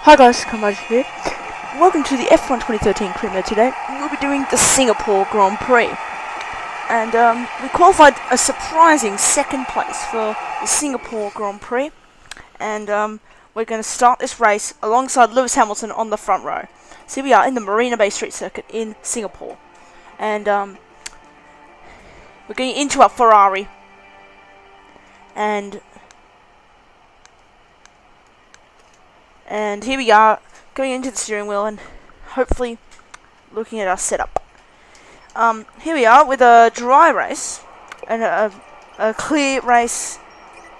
Hi guys, CombinedYoutuber here. Welcome to the F1 2013 Career Mode today. We'll be doing the Singapore Grand Prix. And we qualified a surprising second place for the Singapore Grand Prix. And we're going to start this race alongside Lewis Hamilton on the front row. So here we are in the Marina Bay Street Circuit in Singapore. And we're going into our Ferrari. And here we are, going into the steering wheel and hopefully looking at our setup. Here we are with a dry race, and a clear race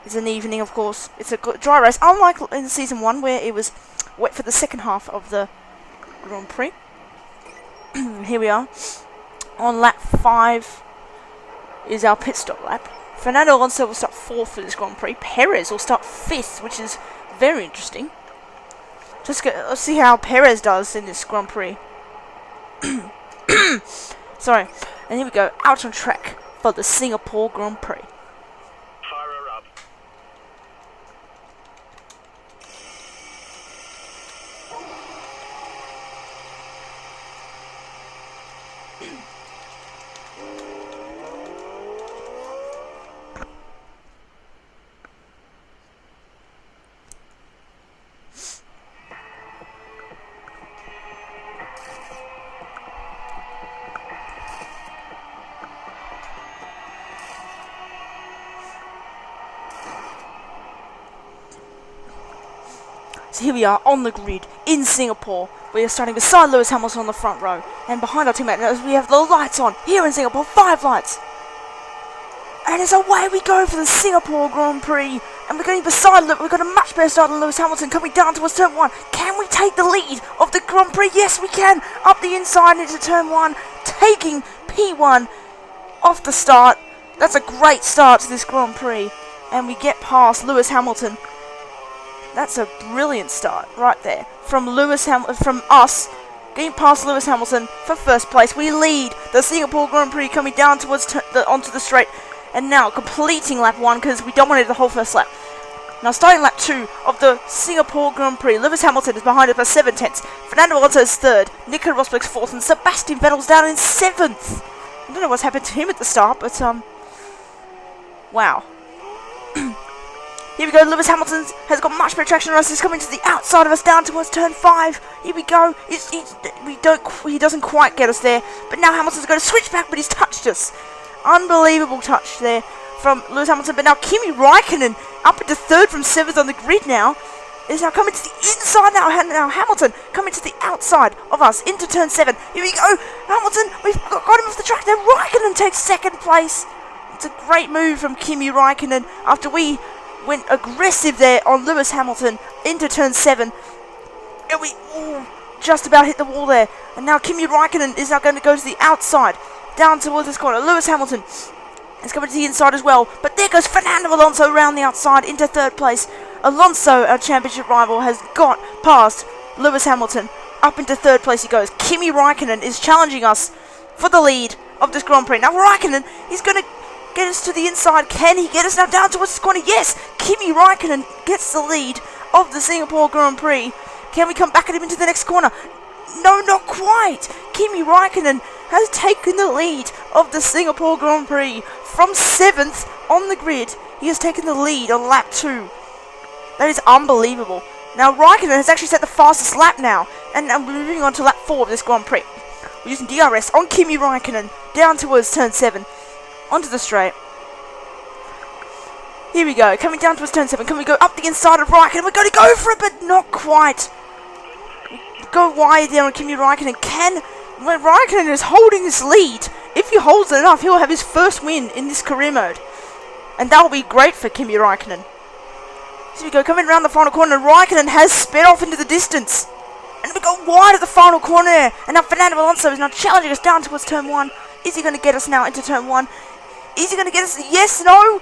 is an evening, of course. It's a dry race, unlike in Season 1 where it was wet for the second half of the Grand Prix. Here we are, on lap 5 is our pit stop lap. Fernando Alonso will start 4th for this Grand Prix. Perez will start 5th, which is very interesting. Let's see how Perez does in this Grand Prix. Sorry. And here we go, out on track for the Singapore Grand Prix. Fire up. So here we are on the grid in Singapore. We are starting beside Lewis Hamilton on the front row, and behind our teammate as we have the lights on here in Singapore, 5 lights. And it's away we go for the Singapore Grand Prix, and we're going beside. We've got a much better start than Lewis Hamilton coming down towards turn 1. Can we take the lead of the Grand Prix? Yes, we can. Up the inside into turn 1, taking P1 off the start. That's a great start to this Grand Prix, and we get past Lewis Hamilton. That's a brilliant start right there from us getting past Lewis Hamilton for first place. We lead the Singapore Grand Prix coming down towards onto the straight, and now completing lap 1 because we dominated the whole first lap. Now starting lap 2 of the Singapore Grand Prix, Lewis Hamilton is behind us by 7 tenths. Fernando Alonso is 3rd, Nico Rosberg's 4th, and Sebastian Vettel's down in 7th. I don't know what's happened to him at the start, but wow. Here we go, Lewis Hamilton has got much better traction on us. He's coming to the outside of us down towards turn 5. Here we go. He doesn't quite get us there. But now Hamilton's going to switch back, but he's touched us. Unbelievable touch there from Lewis Hamilton. But now Kimi Raikkonen up into 3rd from 7th on the grid now. Is now coming to the inside now. Now Hamilton coming to the outside of us into turn 7. Here we go. Hamilton, we've got him off the track there. Raikkonen takes 2nd place. It's a great move from Kimi Raikkonen after we went aggressive there on Lewis Hamilton into turn 7. And we just about hit the wall there. And now Kimi Raikkonen is now going to go to the outside, down towards this corner. Lewis Hamilton is coming to the inside as well. But there goes Fernando Alonso around the outside into 3rd place. Alonso, our championship rival, has got past Lewis Hamilton. Up into 3rd place he goes. Kimi Raikkonen is challenging us for the lead of this Grand Prix. Now Raikkonen is going to get us to the inside. Can he get us now down towards the corner? Yes! Kimi Raikkonen gets the lead of the Singapore Grand Prix. Can we come back at him into the next corner? No, not quite! Kimi Raikkonen has taken the lead of the Singapore Grand Prix. From 7th on the grid, he has taken the lead on lap 2. That is unbelievable. Now Raikkonen has actually set the fastest lap now. And we're moving on to lap 4 of this Grand Prix. We're using DRS on Kimi Raikkonen down towards turn 7. Onto the straight. Here we go, coming down towards turn 7. Can we go up the inside of Raikkonen? We're going to go for it, but not quite. Go wide there on Kimi Raikkonen. When Raikkonen is holding this lead, if he holds it enough, he'll have his first win in this career mode. And that will be great for Kimi Raikkonen. So we go, coming around the final corner, Raikkonen has sped off into the distance. And we go wide at the final corner. And now Fernando Alonso is now challenging us down towards turn 1. Is he going to get us now into turn 1? Is he going to get us? Yes, no?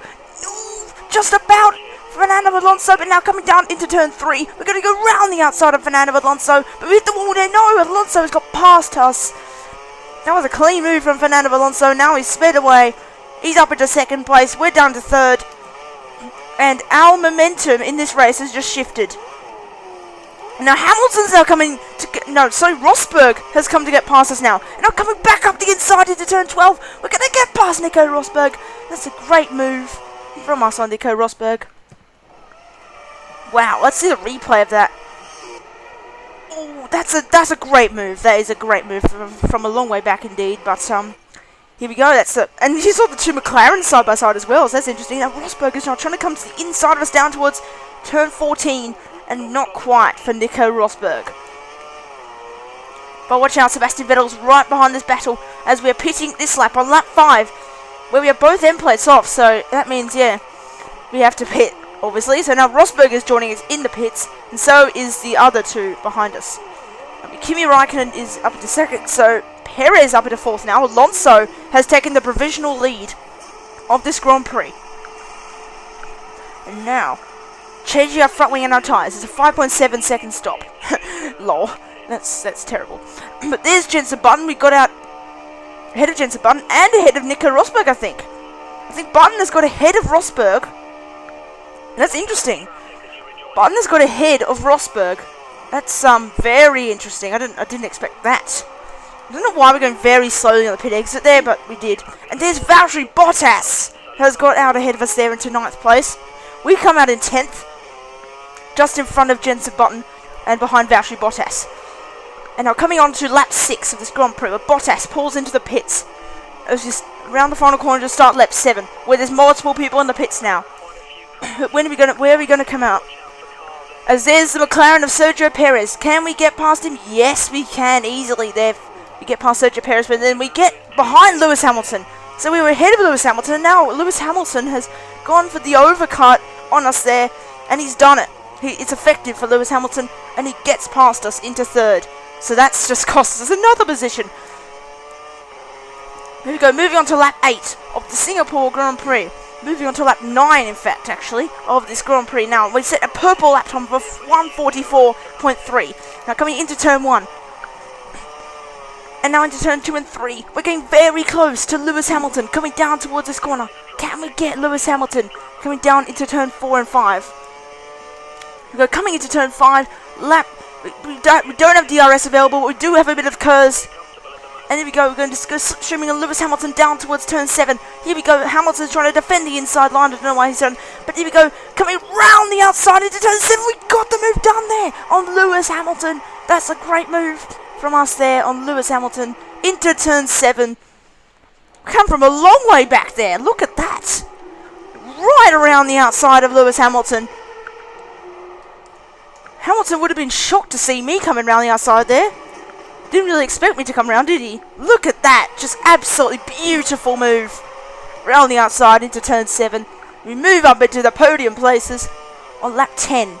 Just about. Fernando Alonso, but now coming down into turn 3. We're going to go round the outside of Fernando Alonso. But we hit the wall there. No, Alonso has got past us. That was a clean move from Fernando Alonso. Now he's sped away. He's up into 2nd place. We're down to 3rd. And our momentum in this race has just shifted. Now Hamilton's now coming to get, no, sorry, Rosberg has come to get past us now. And now coming back up the inside into turn 12. We're going to get past Nico Rosberg. That's a great move from us on Nico Rosberg. Wow, let's see the replay of that. Oh, that's a great move. That is a great move from a long way back indeed. But here we go. And you saw the two McLarens side by side as well. So that's interesting. Now Rosberg is now trying to come to the inside of us down towards turn 14. And not quite for Nico Rosberg. But watch out, Sebastian Vettel's right behind this battle as we're pitting this lap on lap 5, where we have both end plates off. So that means, yeah, we have to pit, obviously. So now Rosberg is joining us in the pits, and so is the other two behind us. Kimi Räikkönen is up into second, so Perez up into fourth now. Alonso has taken the provisional lead of this Grand Prix. And now, changing our front wing and our tyres. It's a 5.7 second stop. Lol. That's terrible. But there's Jensen Button. We got out ahead of Jensen Button and ahead of Nico Rosberg, I think. I think Button has got ahead of Rosberg. That's interesting. Button has got ahead of Rosberg. That's very interesting. I didn't expect that. I don't know why we're going very slowly on the pit exit there, but we did. And there's Valtteri Bottas has got out ahead of us there into 9th place. We come out in 10th. Just in front of Jensen Button and behind Valtteri Bottas. And now coming on to lap 6 of this Grand Prix, where Bottas pulls into the pits. It's just around the final corner to start lap 7, where there's multiple people in the pits now. Where are we gonna come out? As there's the McLaren of Sergio Perez. Can we get past him? Yes, we can easily. There, we get past Sergio Perez, but then we get behind Lewis Hamilton. So we were ahead of Lewis Hamilton, and now Lewis Hamilton has gone for the overcut on us there, and he's done it. It's effective for Lewis Hamilton, and he gets past us into 3rd. So that's just cost us another position. Here we go, moving on to lap 8 of the Singapore Grand Prix. Moving on to lap 9, in fact, actually, of this Grand Prix. Now, we set a purple lap time of 1:44.3. Now, coming into turn 1. And now into turn 2 and 3. We're getting very close to Lewis Hamilton, coming down towards this corner. Can we get Lewis Hamilton coming down into turn 4 and 5? We go coming into turn 5, we don't have DRS available, but we do have a bit of KERS. And here we go, we're going to go streaming on Lewis Hamilton down towards turn 7. Here we go, Hamilton's trying to defend the inside line, I don't know why he's done. But here we go, coming round the outside into turn 7, we got the move done there on Lewis Hamilton. That's a great move from us there on Lewis Hamilton into turn 7. We come from a long way back there, look at that. Right around the outside of Lewis Hamilton. Hamilton would have been shocked to see me coming around the outside there. Didn't really expect me to come around, did he? Look at that. Just absolutely beautiful move. Around the outside into turn 7. We move up into the podium places on lap 10.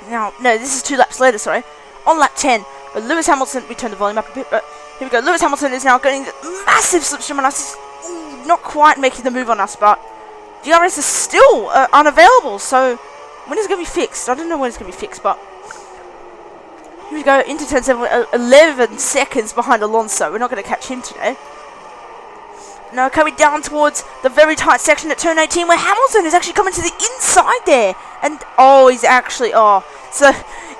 Now, no, this is 2 laps later, sorry. On lap 10. But Lewis Hamilton, we turn the volume up a bit, but here we go. Lewis Hamilton is now getting massive slipstream on us. Not quite making the move on us, but DRS is still unavailable, so when is it going to be fixed? I don't know when it's going to be fixed, but here we go, into turn 7, 11 seconds behind Alonso. We're not going to catch him today. Now coming down towards the very tight section at turn 18, where Hamilton is actually coming to the inside there. And, oh, he's actually, so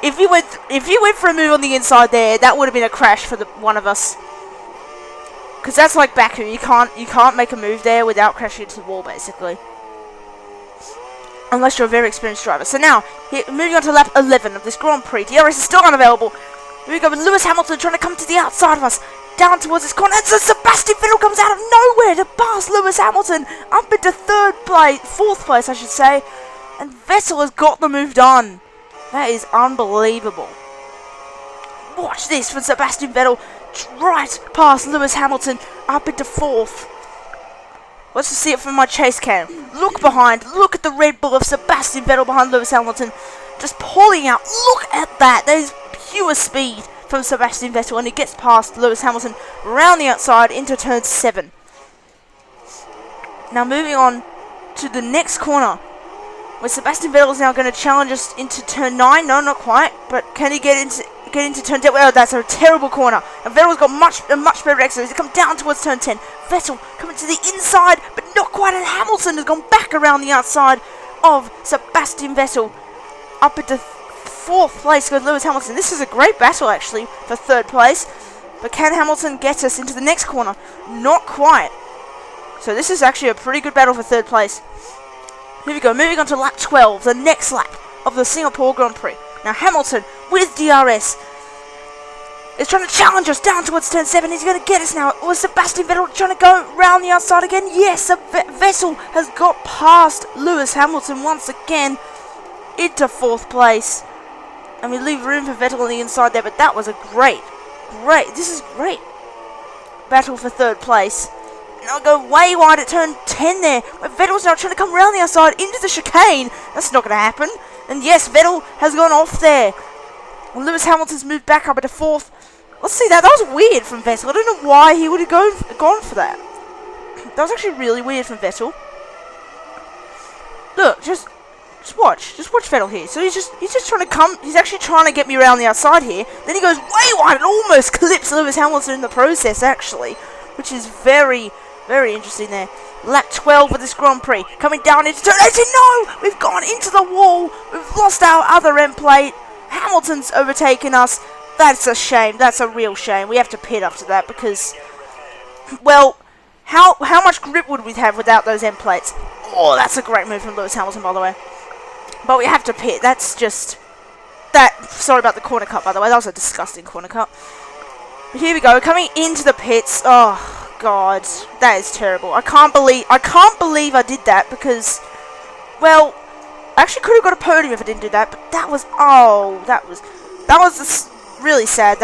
if you went for a move on the inside there, that would have been a crash for one of us. Because that's like Baku, you can't make a move there without crashing into the wall, basically. Unless you're a very experienced driver. So now, moving on to lap 11 of this Grand Prix. DRS is still unavailable. Here we go with Lewis Hamilton trying to come to the outside of us. Down towards this corner. And so Sebastian Vettel comes out of nowhere to pass Lewis Hamilton. Up into 4th place, I should say. And Vettel has got the move done. That is unbelievable. Watch this for Sebastian Vettel. Right past Lewis Hamilton. Up into 4th. Let's just see it from my chase cam. Look behind. Look at the Red Bull of Sebastian Vettel behind Lewis Hamilton. Just pulling out. Look at that. That is pure speed from Sebastian Vettel. And he gets past Lewis Hamilton around the outside into turn 7. Now moving on to the next corner, where Sebastian Vettel is now going to challenge us into turn 9. No, not quite. But can he get into turn 10? Well, that's a terrible corner. And Vettel's got a much better exit. He's come down towards turn 10. Vettel coming to the inside, but not quite. And Hamilton has gone back around the outside of Sebastian Vettel up into 4th place goes Lewis Hamilton. This is a great battle, actually, for 3rd place. But can Hamilton get us into the next corner? Not quite. So this is actually a pretty good battle for 3rd place. Here we go, moving on to lap 12, the next lap of the Singapore Grand Prix. Now Hamilton, with DRS, is trying to challenge us down towards turn 7. He's going to get us now. Or Sebastian Vettel trying to go round the outside again. Yes, Vettel has got past Lewis Hamilton once again into 4th place. And we leave room for Vettel on the inside there, but that was a great, this is great battle for 3rd place. And I'll go way wide at turn 10 there, where Vettel's now trying to come round the outside into the chicane. That's not going to happen. And yes, Vettel has gone off there. And Lewis Hamilton's moved back up into 4th. Let's see that. That was weird from Vettel. I don't know why he would have gone for that. That was actually really weird from Vettel. Look, just watch Vettel here. So he's just trying to come. He's actually trying to get me around the outside here. Then he goes way wide and almost clips Lewis Hamilton in the process, actually, which is very, very interesting there. Lap 12 of this Grand Prix, coming down into turn 18. No, we've gone into the wall. We've lost our other end plate. Hamilton's overtaken us. That's a shame. That's a real shame. We have to pit after that because, well, how much grip would we have without those end plates? Oh, that's a great move from Lewis Hamilton, by the way. But we have to pit. That's just that. Sorry about the corner cut, by the way. That was a disgusting corner cut. But here we go, coming into the pits. Oh God, that is terrible. I can't believe I did that because, well, I actually could have got a podium if I didn't do that. But that was just really sad.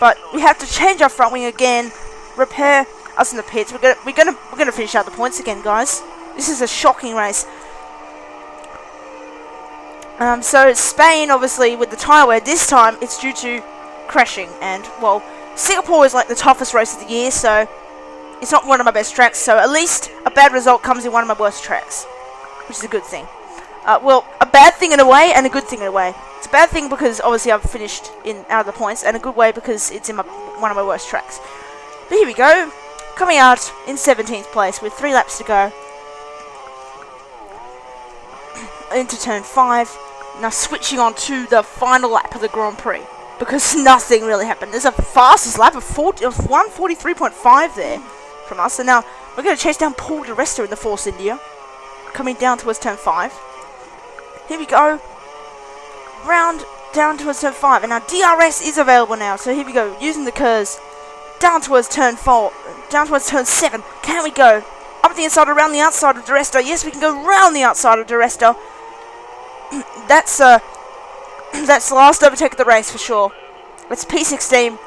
But we have to change our front wing again, repair us in the pits. We're gonna finish out the points again, guys. This is a shocking race. So Spain, obviously, with the tyre wear, this time it's due to crashing. And, well, Singapore is like the toughest race of the year, so it's not one of my best tracks. So at least a bad result comes in one of my worst tracks, which is a good thing. Well, a bad thing in a way and a good thing in a way. It's a bad thing because, obviously, I've finished out of the points, and a good way because it's in one of my worst tracks. But here we go, coming out in 17th place with 3 laps to go. Into turn 5. Now switching on to the final lap of the Grand Prix, because nothing really happened. There's a fastest lap of 143.5 there from us, and now we're going to chase down Paul di Resta in the Force India, coming down towards turn 5. Here we go, round down towards turn 5, and now DRS is available now. So here we go, using the curves down towards turn 4, down towards turn 7. Can we go up the inside, around the outside of di Resta? Yes, we can go round the outside of di Resta. That's the last overtake of the race for sure. It's P16,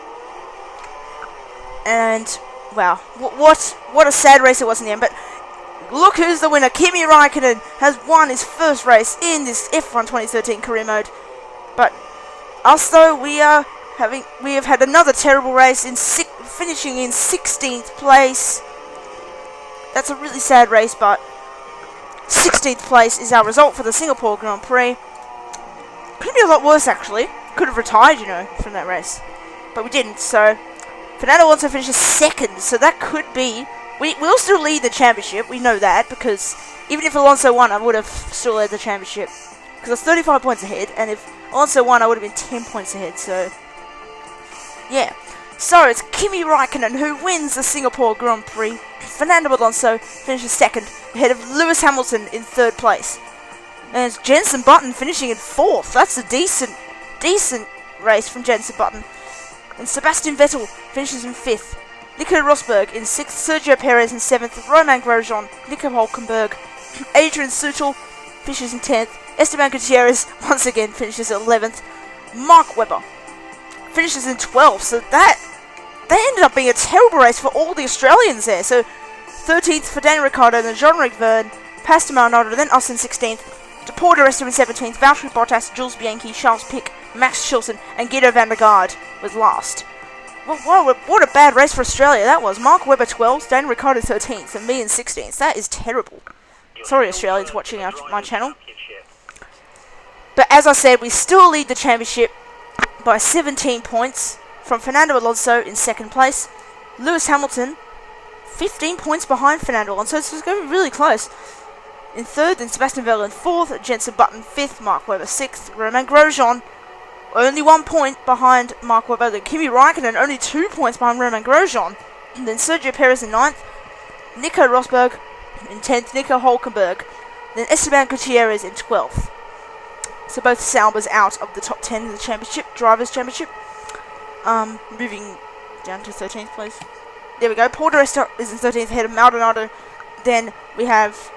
and wow, what a sad race it was in the end. But look who's the winner. Kimi Räikkönen has won his first race in this F1 2013 career mode. But us though, we have had another terrible race in finishing in 16th place. That's a really sad race, but 16th place is our result for the Singapore Grand Prix. Could be a lot worse, actually. Could have retired, you know, from that race. But we didn't, so Fernando Alonso finishes 2nd, so that could be... We'll still lead the championship, we know that, because even if Alonso won, I would have still led the championship. Because I was 35 points ahead, and if Alonso won, I would have been 10 points ahead, so... yeah. So, it's Kimi Räikkönen who wins the Singapore Grand Prix. Fernando Alonso finishes 2nd, ahead of Lewis Hamilton in 3rd place. And it's Jenson Button finishing in 4th. That's a decent race from Jenson Button. And Sebastian Vettel finishes in 5th. Nico Rosberg in 6th. Sergio Perez in 7th. Romain Grosjean, Nico Hülkenberg, Adrian Sutil finishes in 10th. Esteban Gutierrez once again finishes at 11th. Mark Webber finishes in 12th. So that ended up being a terrible race for all the Australians there. So 13th for Daniel Ricciardo, then Jean-Eric Verne, Pastor Maldonado, then us in 16th. Paul di Resta in 17th, Valtteri Bottas, Jules Bianchi, Charles Pic, Max Chilton, and Guido van der Garde was last. What a bad race for Australia that was. Mark Webber 12th, Daniel Ricciardo 13th, and me in 16th. That is terrible. Sorry, Australians watching my channel. But as I said, we still lead the championship by 17 points from Fernando Alonso in 2nd place. Lewis Hamilton 15 points behind Fernando Alonso, so it's going to be really close. In 3rd, then Sebastian Vettel in 4th, Jenson Button 5th, Mark Webber 6th, Romain Grosjean only 1 point behind Marco Vettel. Kimi Raikkonen only 2 points behind Romain Grosjean. And then Sergio Perez in 9th. Nico Rosberg in 10th. Nico Hulkenberg. Then Esteban Gutierrez in 12th. So both Saubers out of the top 10 in the championship, Drivers' Championship. Moving down to 13th place. There we go. Paul di Resta is in 13th ahead of Maldonado. Then we have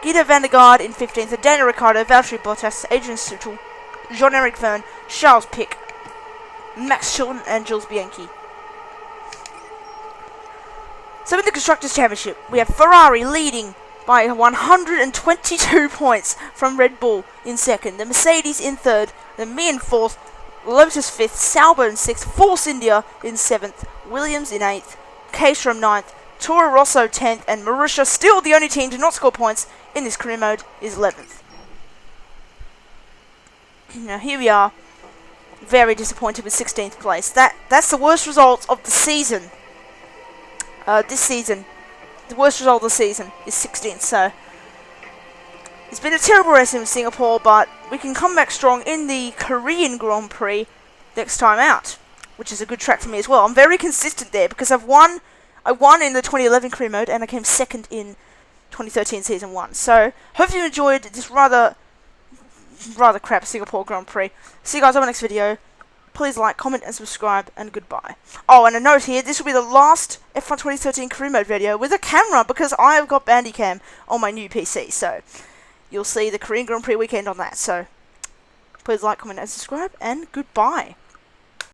Guido van der Garde in 15th. And Daniel Ricciardo, Valtteri Bottas, Adrian Sutil, Jean-Eric Verne, Charles Pic, Max Chilton, and Jules Bianchi. So in the Constructors' Championship, we have Ferrari leading by 122 points from Red Bull in 2nd, the Mercedes in 3rd, then me in 4th, Lotus 5th, Sauber in 6th, Force India in 7th, Williams in 8th, Caterham 9th, Toro Rosso 10th, and Marussia, still the only team to not score points in this career mode, is 11th. Now here we are, very disappointed with 16th place. That's the worst result of the season. This season. The worst result of the season is 16th, so it's been a terrible race in Singapore, but we can come back strong in the Korean Grand Prix next time out, which is a good track for me as well. I'm very consistent there because I won in the 2011 career mode and I came 2nd in 2013 season 1. So hopefully you enjoyed this rather crap Singapore Grand Prix. See you guys on the next video. Please like, comment, and subscribe, and goodbye. Oh, and a note here, this will be the last F1 2013 career mode video with a camera because I have got Bandicam on my new PC. So, you'll see the Korean Grand Prix weekend on that. So, please like, comment, and subscribe, and goodbye.